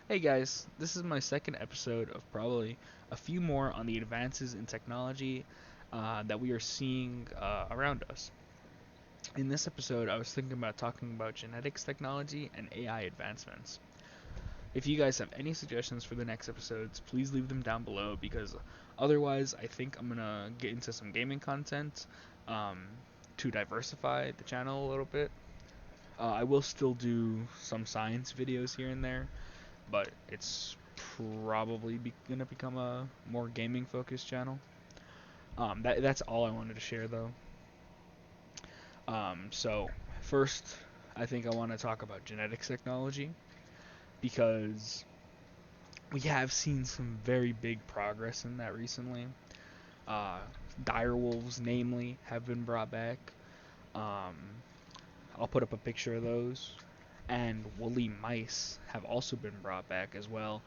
Hey guys, this is my second episode of probably a few more on the advances in technology that we are seeing around us. In this episode, I was thinking about talking about genetics technology and AI advancements. If you guys have any suggestions for the next episodes, please leave them down below because otherwise, I think I'm gonna get into some gaming content um, to diversify the channel a little bit. I will still do some science videos here and there, but it's probably gonna become a more gaming focused channel. That's all I wanted to share though. So first, I think I want to talk about genetics technology because we have seen some very big progress in that recently. Uh, dire wolves, namely, have been brought back. Um, I'll put up a picture of those. And woolly mice have also been brought back as well,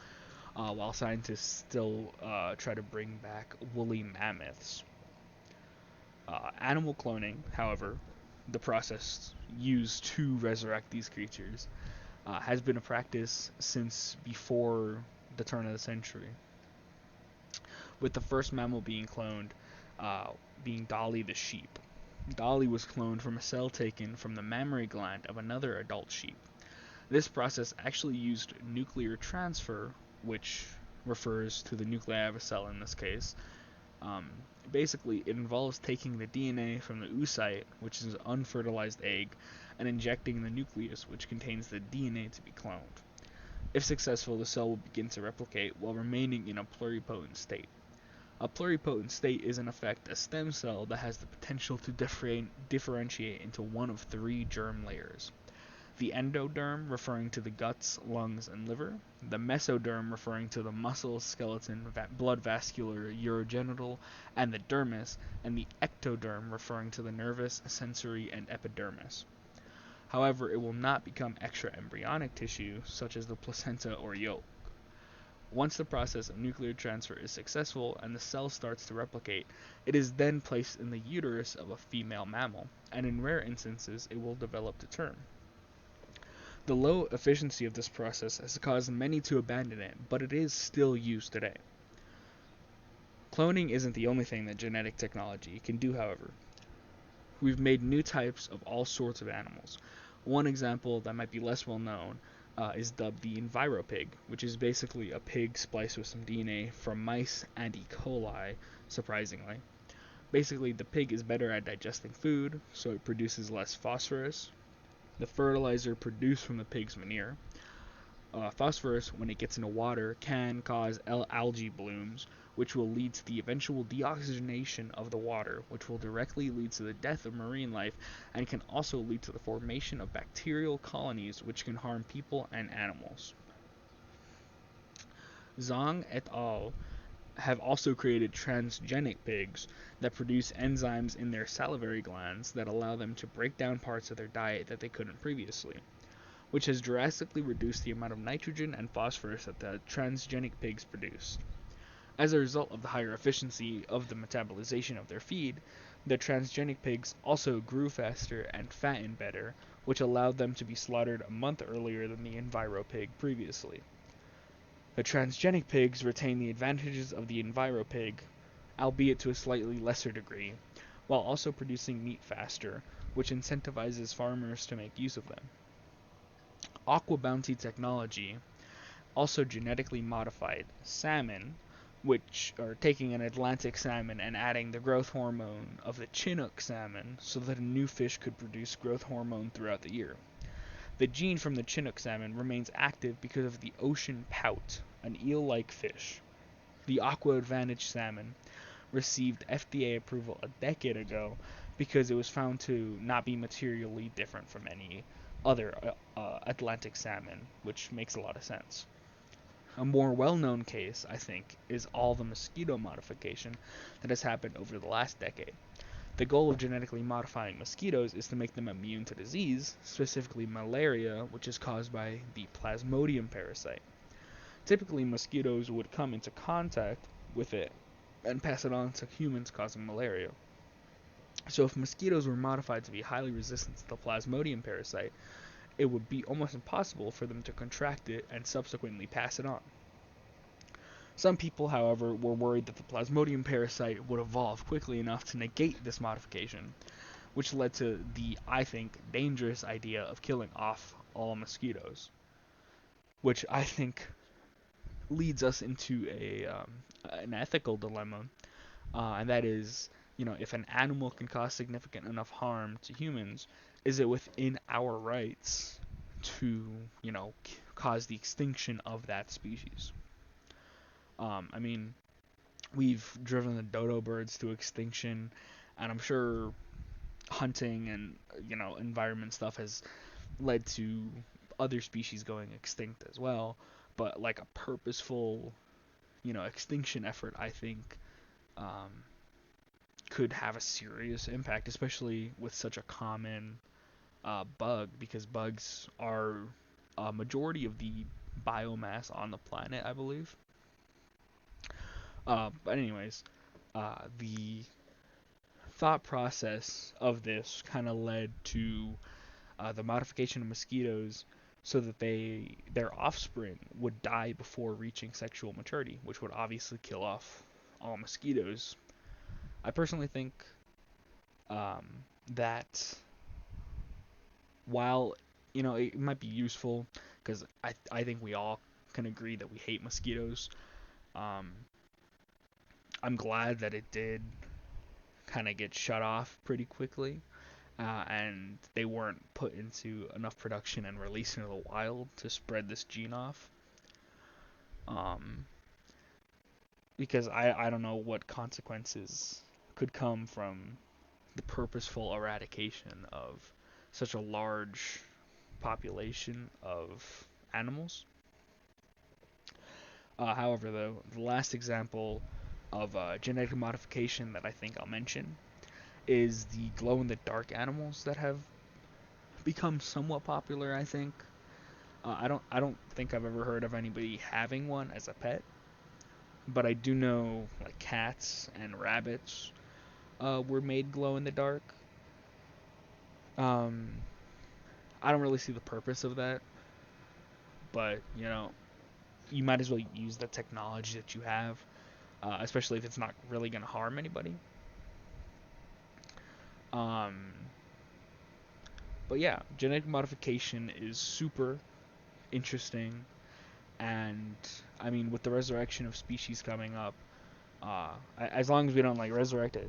while scientists still try to bring back woolly mammoths. Animal cloning, however, the process used to resurrect these creatures, has been a practice since before the turn of the century, with the first mammal being cloned being Dolly the sheep. Dolly was cloned from a cell taken from the mammary gland of another adult sheep. This process actually used nuclear transfer, which refers to the nuclei of a cell in this case. Um, Basically, it involves taking the DNA from the oocyte, which is an unfertilized egg, and injecting the nucleus, which contains the DNA to be cloned. If successful, the cell will begin to replicate while remaining in a pluripotent state. A pluripotent state is in effect a stem cell that has the potential to differentiate into one of three germ layers: the endoderm referring to the guts, lungs, and liver, the mesoderm referring to the muscles, skeleton, blood vascular, urogenital, and the dermis, and the ectoderm referring to the nervous, sensory, and epidermis. However, it will not become extra embryonic tissue such as the placenta or yolk. Once the process of nuclear transfer is successful and the cell starts to replicate, it is then placed in the uterus of a female mammal, and in rare instances it will develop to term. The low efficiency of this process has caused many to abandon it, but it is still used today. Cloning isn't the only thing that genetic technology can do, however. We've made new types of all sorts of animals. One example that might be less well known is dubbed the EnviroPig, which is basically a pig spliced with some DNA from mice and E. coli, surprisingly. Basically, the pig is better at digesting food, so it produces less phosphorus. The fertilizer produced from the pig's manure. Phosphorus, when it gets into water, can cause algae blooms, which will lead to the eventual deoxygenation of the water, which will directly lead to the death of marine life and can also lead to the formation of bacterial colonies which can harm people and animals. Zhang et al. Have also created transgenic pigs that produce enzymes in their salivary glands that allow them to break down parts of their diet that they couldn't previously, which has drastically reduced the amount of nitrogen and phosphorus that the transgenic pigs produce. As a result of the higher efficiency of the metabolization of their feed, the transgenic pigs also grew faster and fattened better, which allowed them to be slaughtered a month earlier than the EnviroPig previously. The transgenic pigs retain the advantages of the EnviroPig, albeit to a slightly lesser degree, while also producing meat faster, which incentivizes farmers to make use of them. Aqua Bounty technology also genetically modified salmon, which are taking an Atlantic salmon and adding the growth hormone of the Chinook salmon so that a new fish could produce growth hormone throughout the year. The gene from the Chinook salmon remains active because of the ocean pout, an eel-like fish. The Aqua Advantage salmon received FDA approval a decade ago because it was found to not be materially different from any other Atlantic salmon, which makes a lot of sense. A more well-known case, I think, is all the mosquito modification that has happened over the last decade. The goal of genetically modifying mosquitoes is to make them immune to disease, specifically malaria, which is caused by the Plasmodium parasite. Typically, mosquitoes would come into contact with it and pass it on to humans, causing malaria. So if mosquitoes were modified to be highly resistant to the Plasmodium parasite, it would be almost impossible for them to contract it and subsequently pass it on. Some people, however, were worried that the Plasmodium parasite would evolve quickly enough to negate this modification, which led to the, I think, dangerous idea of killing off all mosquitoes, which I think leads us into an ethical dilemma, and that is, if an animal can cause significant enough harm to humans, is it within our rights to, cause the extinction of that species? I mean, we've driven the dodo birds to extinction, and I'm sure hunting and environment stuff has led to other species going extinct as well. But like a purposeful, extinction effort, I think um, could have a serious impact, especially with such a common bug, because bugs are a majority of the biomass on the planet, I believe. But anyways, the thought process of this kind of led to the modification of mosquitoes so that their offspring would die before reaching sexual maturity, which would obviously kill off all mosquitoes. I personally think um, that while it might be useful, because I think we all can agree that we hate mosquitoes. Um, I'm glad that it did kind of get shut off pretty quickly, and they weren't put into enough production and released into the wild to spread this gene off. Um, because I don't know what consequences could come from the purposeful eradication of such a large population of animals. However, though, the last example of genetic modification that I think I'll mention is the glow in the dark animals that have become somewhat popular, I think. I don't think I've ever heard of anybody having one as a pet, but I do know like cats and rabbits were made glow in the dark. Um, I don't really see the purpose of that, but you might as well use the technology that you have, especially if it's not really going to harm anybody. Um, but yeah, genetic modification is super interesting, and I mean, with the resurrection of species coming up, as long as we don't like resurrect a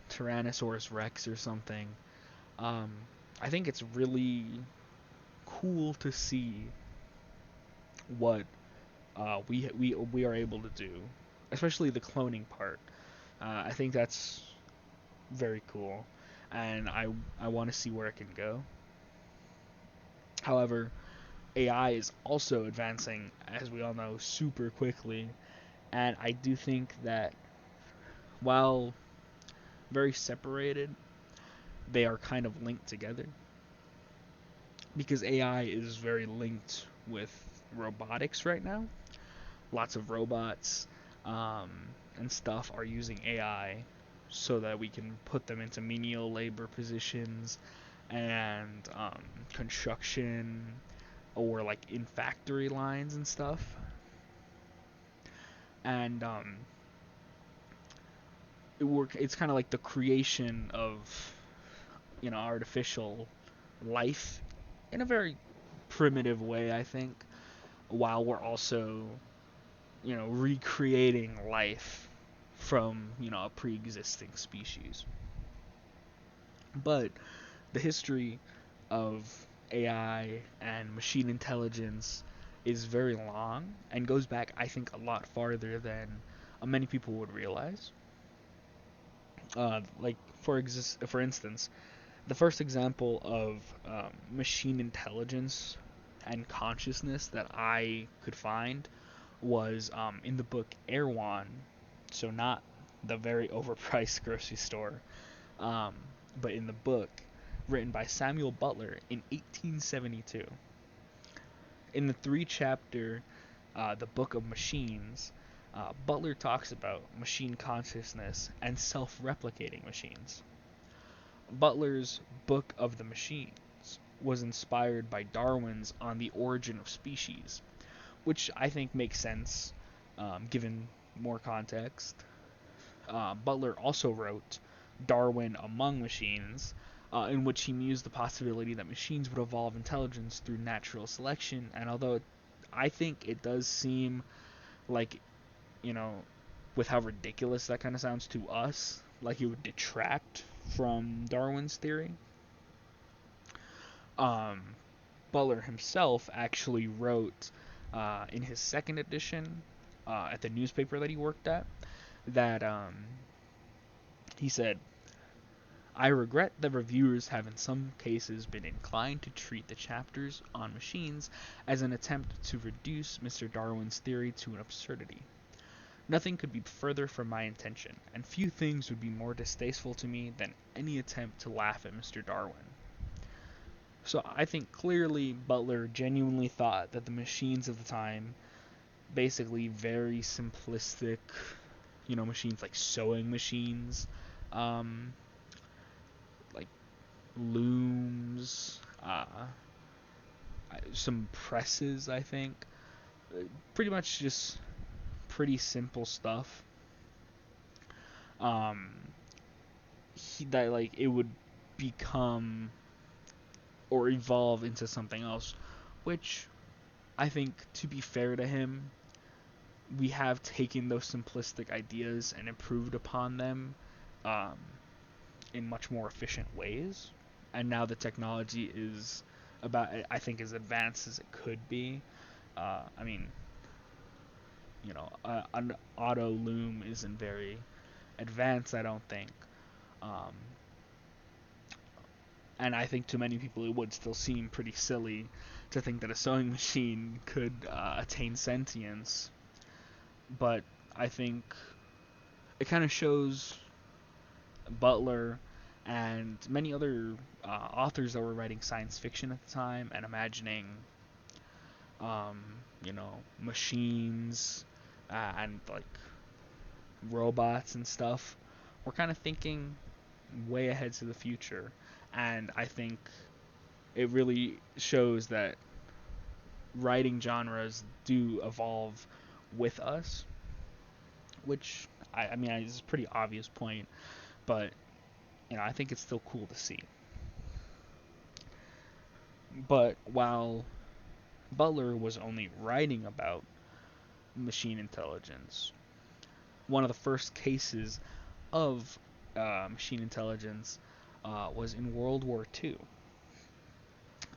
Tyrannosaurus Rex or something, um, I think it's really cool to see what we are able to do, especially the cloning part. I think that's very cool, and I want to see where it can go. However, AI is also advancing, as we all know, super quickly, and I do think that while very separated, they are kind of linked together because AI is very linked with robotics right now. Lots of robots um, and stuff are using AI so that we can put them into menial labor positions and construction or like in factory lines and stuff. And it's kind of like the creation of artificial life in a very primitive way, I think, while we're also recreating life from a pre-existing species. But the history of AI and machine intelligence is very long and goes back, I think, a lot farther than many people would realize. Like for instance, the first example of machine intelligence and consciousness that I could find was in the book Erewhon, so not the very overpriced grocery store, um, but in the book written by Samuel Butler in 1872. In the three-chapter The Book of Machines, Butler talks about machine consciousness and self-replicating machines. Butler's Book of the Machines was inspired by Darwin's On the Origin of Species, which I think makes sense given more context. Butler also wrote Darwin Among Machines, in which he mused the possibility that machines would evolve intelligence through natural selection. And although I think it does seem like, you know, with how ridiculous that kind of sounds to us, like it would detract from Darwin's theory. Um, Butler himself actually wrote in his second edition at the newspaper that he worked at that he said, I regret that reviewers have in some cases been inclined to treat the chapters on machines as an attempt to reduce Mr. Darwin's theory to an absurdity. Nothing could be further from my intention, and few things would be more distasteful to me than any attempt to laugh at Mr. Darwin. So I think clearly Butler genuinely thought that the machines of the time, basically very simplistic, machines like sewing machines, like looms, some presses, I think, pretty much just pretty simple stuff. That like it would become or evolve into something else, which I think, to be fair to him, we have taken those simplistic ideas and improved upon them um, in much more efficient ways. And now the technology is about, I think, as advanced as it could be. I mean, an auto loom isn't very advanced, I don't think. Um, and I think to many people it would still seem pretty silly to think that a sewing machine could attain sentience. But I think it kind of shows Butler and many other authors that were writing science fiction at the time and imagining, um, machines and like robots and stuff. We're kind of thinking way ahead to the future, and I think it really shows that writing genres do evolve with us, which I mean is a pretty obvious point, but I think it's still cool to see. But while Butler was only writing about machine intelligence, one of the first cases of machine intelligence was in World War II.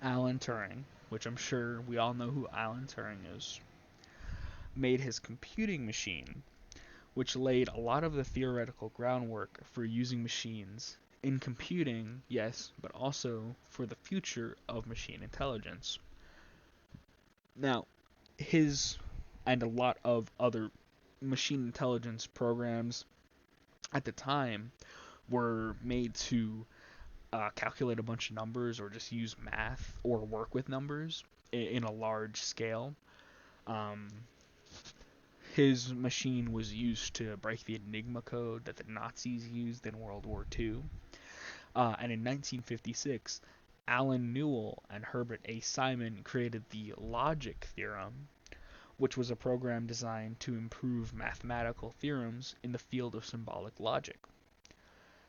Alan Turing, which I'm sure we all know who Alan Turing is, made his computing machine, which laid a lot of the theoretical groundwork for using machines in computing, yes, but also for the future of machine intelligence. Now, his and a lot of other machine intelligence programs at the time were made to calculate a bunch of numbers or just use math or work with numbers in a large scale. Um, his machine was used to break the Enigma code that the Nazis used in World War II. And in 1956, Alan Newell and Herbert A. Simon created the logic theorem, which was a program designed to improve mathematical theorems in the field of symbolic logic.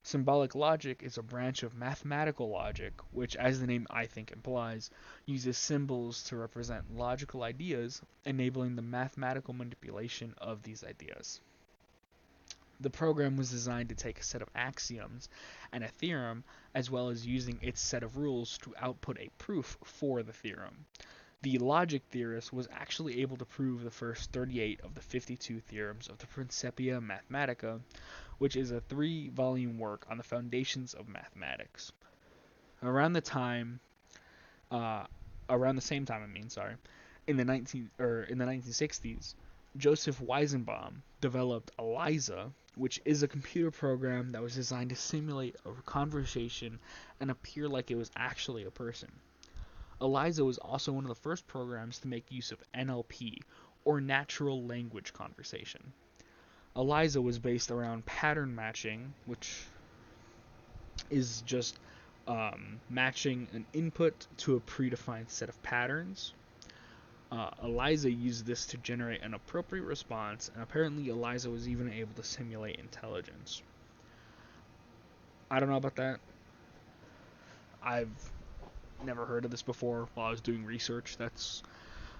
Symbolic logic is a branch of mathematical logic, which, as the name I think implies, uses symbols to represent logical ideas, enabling the mathematical manipulation of these ideas. The program was designed to take a set of axioms and a theorem, as well as using its set of rules to output a proof for the theorem. The logic theorist was actually able to prove the first 38 of the 52 theorems of the Principia Mathematica, which is a 3-volume work on the foundations of mathematics. Around the same time, in the 1960s, Joseph Weizenbaum developed ELIZA, which is a computer program that was designed to simulate a conversation and appear like it was actually a person. ELIZA was also one of the first programs to make use of NLP, or natural language conversation. ELIZA was based around pattern matching, which is just matching an input to a predefined set of patterns. Eliza used this to generate an appropriate response, and apparently Eliza was even able to simulate intelligence. I don't know about that. I've never heard of this before while I was doing research. That's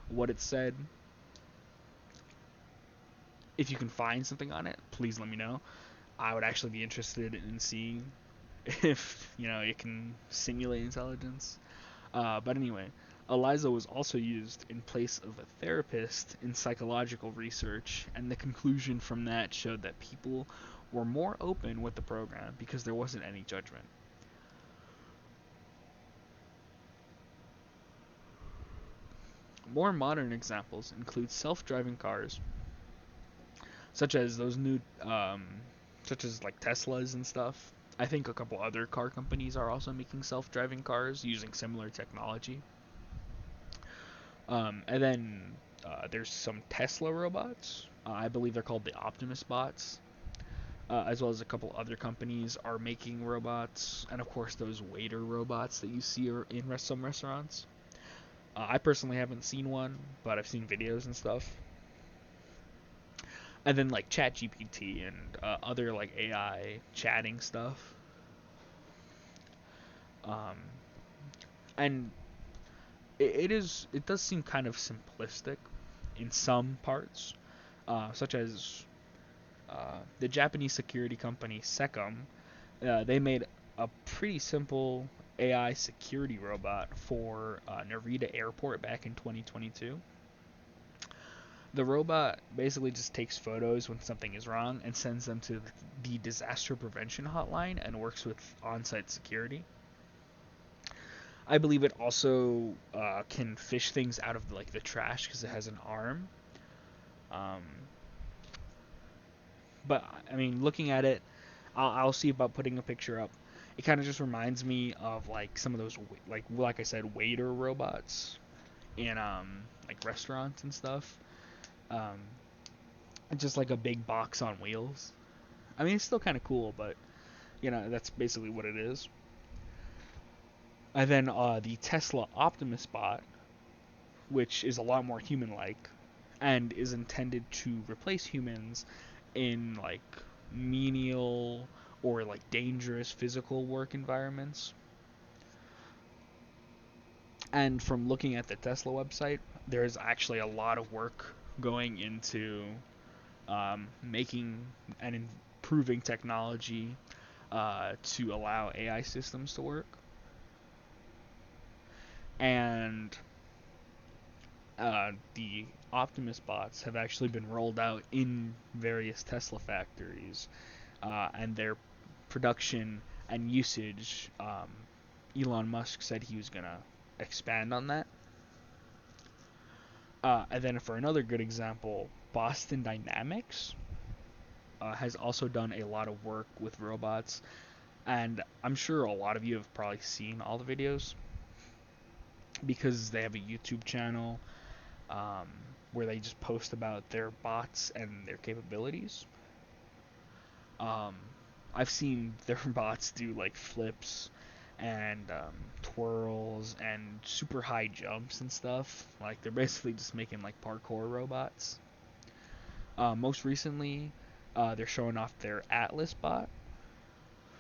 what it said. If you can find something on it, please let me know. I would actually be interested in seeing if it can simulate intelligence. But anyway, Eliza was also used in place of a therapist in psychological research, and the conclusion from that showed that people were more open with the program because there wasn't any judgment. More modern examples include self-driving cars, such as those new, such as like Teslas and stuff. I think a couple other car companies are also making self-driving cars using similar technology. And then there's some Tesla robots. I believe they're called the Optimus bots. As well as a couple other companies are making robots, and of course those waiter robots that you see in some restaurants. I personally haven't seen one, but I've seen videos and stuff. And then like ChatGPT and other like AI chatting stuff. Um, and it does seem kind of simplistic in some parts, such as the Japanese security company Secom. They made a pretty simple AI security robot for Narita Airport back in 2022. The robot basically just takes photos when something is wrong and sends them to the disaster prevention hotline and works with on-site security. I believe it also can fish things out of like the trash because it has an arm. Um, but I mean, looking at it, I'll see about putting a picture up. It kind of just reminds me of like some of those like I said waiter robots in like restaurants and stuff. Um, just like a big box on wheels. I mean, it's still kind of cool, but that's basically what it is. And then the Tesla Optimus bot, which is a lot more human-like, and is intended to replace humans in like menial or like dangerous physical work environments. And from looking at the Tesla website, there's actually a lot of work going into making and improving technology to allow AI systems to work. And the Optimus bots have actually been rolled out in various Tesla factories, and their production and usage, Elon Musk said he was going to expand on that. And then for another good example, Boston Dynamics has also done a lot of work with robots, and I'm sure a lot of you have probably seen all the videos because they have a YouTube channel um, where they just post about their bots and their capabilities. Um, I've seen their bots do like flips and twirls and super high jumps and stuff. Like they're basically just making like parkour robots. Most recently, they're showing off their Atlas bot,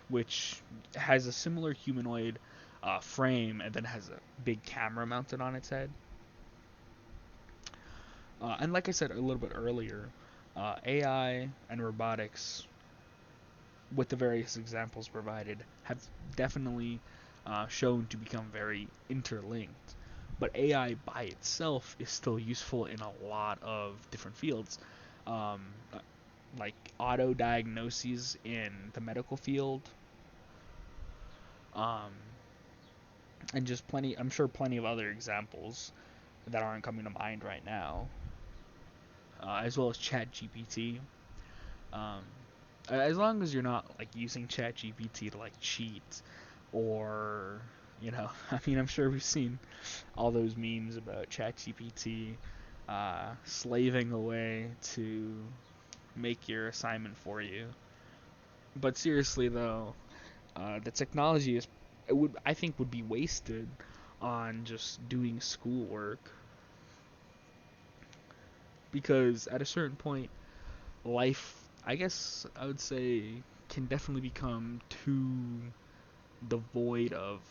which has a similar humanoid frame and then has a big camera mounted on its head. And like I said a little bit earlier, AI and robotics, with the various examples provided, have definitely shown to become very interlinked. But AI by itself is still useful in a lot of different fields, um, like auto diagnoses in the medical field, um, and just plenty. I'm sure plenty of other examples that aren't coming to mind right now, as well as ChatGPT. Um, as long as you're not like using ChatGPT to like cheat, or I mean, I'm sure we've seen all those memes about ChatGPT slaving away to make your assignment for you. But seriously though, the technology I think would be wasted on just doing schoolwork, because at a certain point, life, I guess I would say, can definitely become too devoid of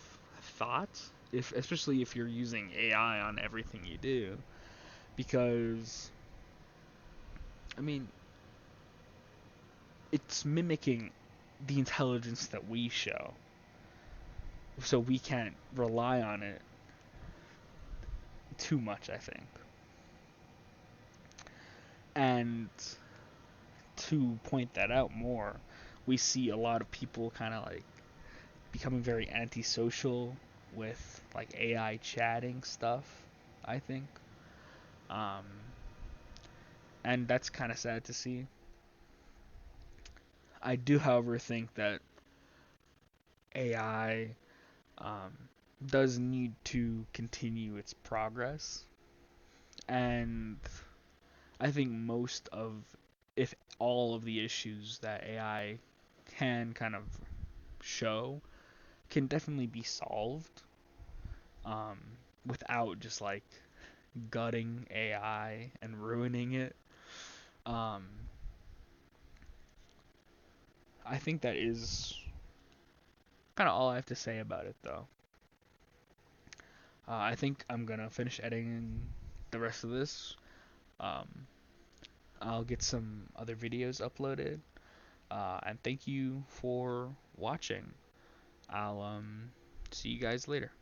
thought, if especially if you're using AI on everything you do, because I mean, it's mimicking the intelligence that we show, so we can't rely on it too much, I think. And to point that out more, we see a lot of people kind of like becoming very antisocial with like AI chatting stuff, I think. Um, and that's kind of sad to see. I do, however, think that AI um, does need to continue its progress, and I think most of, if all of the issues that AI can kind of show can definitely be solved, um, without just like gutting AI and ruining it. Um, I think that is kind of all I have to say about it, though. I think I'm gonna finish editing the rest of this. Um, I'll get some other videos uploaded. And thank you for watching. I'll see you guys later.